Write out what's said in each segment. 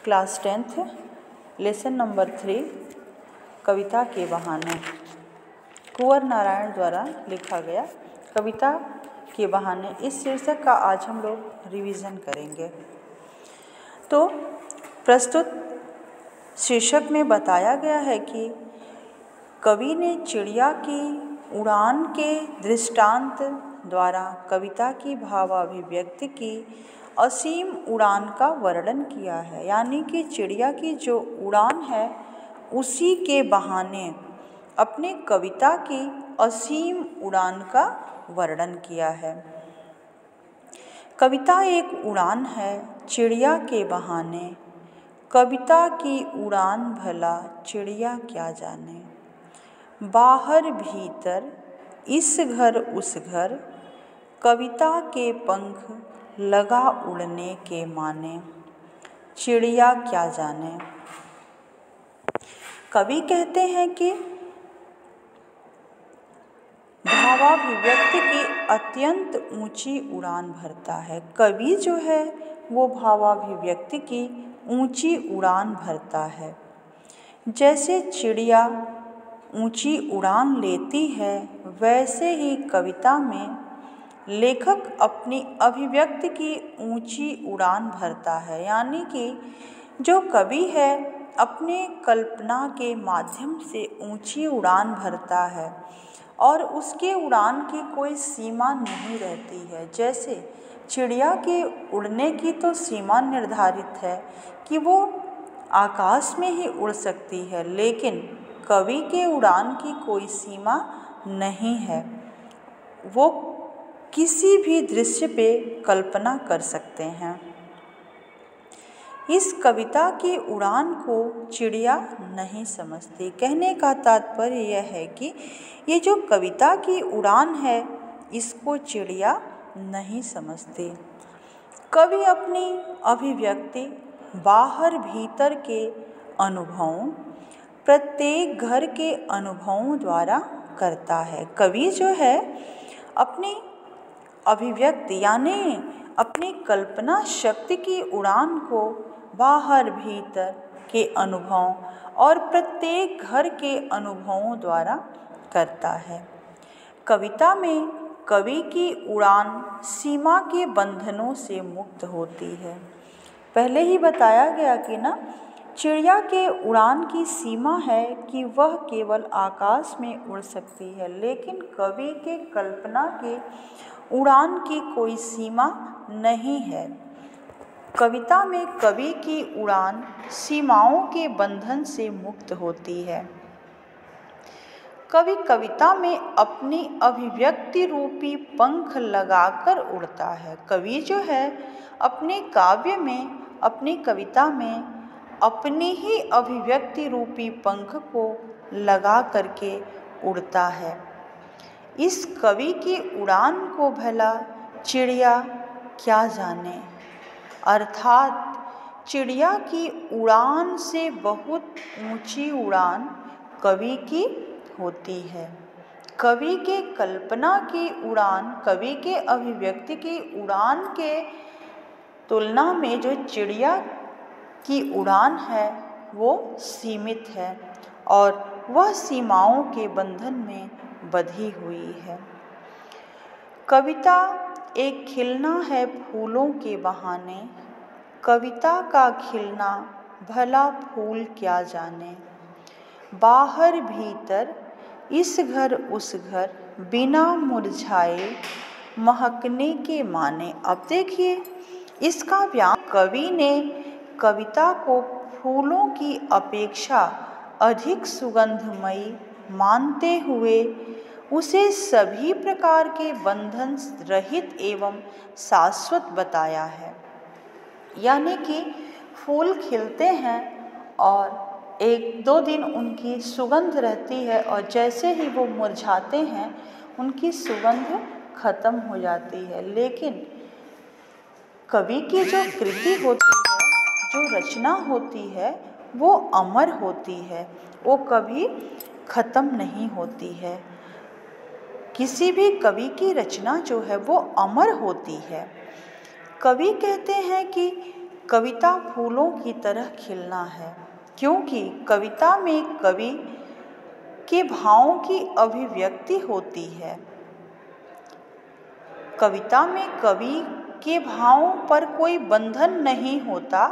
Class 10th lesson number 3 कविता के बहाने कुंवर नारायण द्वारा लिखा गया कविता के बहाने इस शीर्षक का आज हम लोग रिवीजन करेंगे। तो प्रस्तुत शीर्षक में बताया गया है कि कवि ने चिड़िया की उड़ान के दृष्टांत द्वारा कविता की भावाभिव्यक्ति की असीम उड़ान का वर्णन किया है। यानी कि चिड़िया की जो उड़ान है उसी के बहाने अपने कविता की असीम उड़ान का वर्णन किया है। कविता एक उड़ान है चिड़िया के बहाने, कविता की उड़ान भला चिड़िया क्या जाने। बाहर भीतर इस घर उस घर, कविता के पंख लगा उड़ने के माने, चिड़िया क्या जाने। कवि कहते हैं कि भावाभिव्यक्ति की अत्यंत ऊंची उड़ान भरता है। कवि जो है वो भावाभिव्यक्ति की ऊंची उड़ान भरता है। जैसे चिड़िया ऊंची उड़ान लेती है वैसे ही कविता में लेखक अपनी अभिव्यक्ति की ऊंची उड़ान भरता है। यानी कि जो कवि है अपने कल्पना के माध्यम से ऊंची उड़ान भरता है और उसके उड़ान की कोई सीमा नहीं रहती है। जैसे चिड़िया के उड़ने की तो सीमा निर्धारित है कि वो आकाश में ही उड़ सकती है, लेकिन कवि के उड़ान की कोई सीमा नहीं है। वो किसी भी दृश्य पे कल्पना कर सकते हैं। इस कविता की उड़ान को चिड़िया नहीं समझती। कहने का तात्पर्य यह है कि ये जो कविता की उड़ान है इसको चिड़िया नहीं समझती। कवि अपनी अभिव्यक्ति बाहर भीतर के अनुभवों, प्रत्येक घर के अनुभवों द्वारा करता है। कवि जो है अपनी अभिव्यक्ति यानी अपनी कल्पना शक्ति की उड़ान को बाहर भीतर के अनुभवों और प्रत्येक घर के अनुभवों द्वारा करता है। कविता में कवि की उड़ान सीमा के बंधनों से मुक्त होती है। पहले ही बताया गया कि ना चिड़िया के उड़ान की सीमा है कि वह केवल आकाश में उड़ सकती है, लेकिन कवि के कल्पना के उड़ान की कोई सीमा नहीं है। कविता में कवि की उड़ान सीमाओं के बंधन से मुक्त होती है। कवि कविता में अपनी अभिव्यक्ति रूपी पंख लगाकर उड़ता है। कवि जो है अपने काव्य में, अपनी कविता में अपनी ही अभिव्यक्ति रूपी पंख को लगा करके उड़ता है। इस कवि की उड़ान को भला चिड़िया क्या जाने। अर्थात चिड़िया की उड़ान से बहुत ऊंची उड़ान कवि की होती है। कवि के कल्पना की उड़ान, कवि के अभिव्यक्ति की उड़ान के तुलना में जो चिड़िया की उड़ान है वो सीमित है और वह सीमाओं के बंधन में बंधी हुई है। कविता एक खिलना है फूलों के बहाने, कविता का खिलना भला फूल क्या जाने। बाहर भीतर इस घर उस घर, बिना मुरझाए महकने के माने। अब देखिए इसका व्याख्या, कवि ने कविता को फूलों की अपेक्षा अधिक सुगंधमयी मानते हुए उसे सभी प्रकार के बंधन रहित एवं शाश्वत बताया है। यानी कि फूल खिलते हैं और एक दो दिन उनकी सुगंध रहती है और जैसे ही वो मुरझाते हैं उनकी सुगंध खत्म हो जाती है। लेकिन कवि की जो कृति होती है, जो रचना होती है वो अमर होती है, वो कभी खत्म नहीं होती है। किसी भी कवि की रचना जो है वो अमर होती है। कवि कहते हैं कि कविता फूलों की तरह खिलना है, क्योंकि कविता में कवि के भावों की अभिव्यक्ति होती है। कविता में कवि के भावों पर कोई बंधन नहीं होता।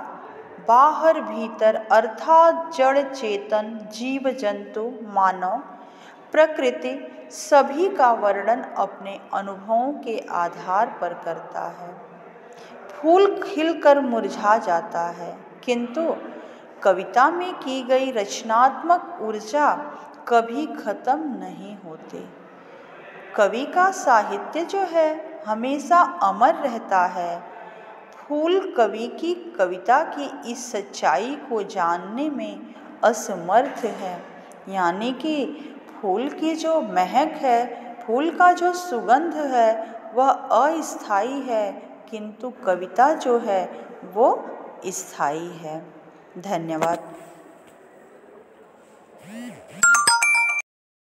बाहर भीतर अर्थात जड़ चेतन, जीव जंतु, मानव, प्रकृति सभी का वर्णन अपने अनुभवों के आधार पर करता है। फूल खिलकर मुरझा जाता है, किंतु कविता में की गई रचनात्मक ऊर्जा कभी खत्म नहीं होती। कवि का साहित्य जो है हमेशा अमर रहता है। फूल कवि की कविता की इस सच्चाई को जानने में असमर्थ है, यानी कि फूल की जो महक है, फूल का जो सुगंध है वह अस्थायी है, किंतु कविता जो है वो स्थायी है। धन्यवाद।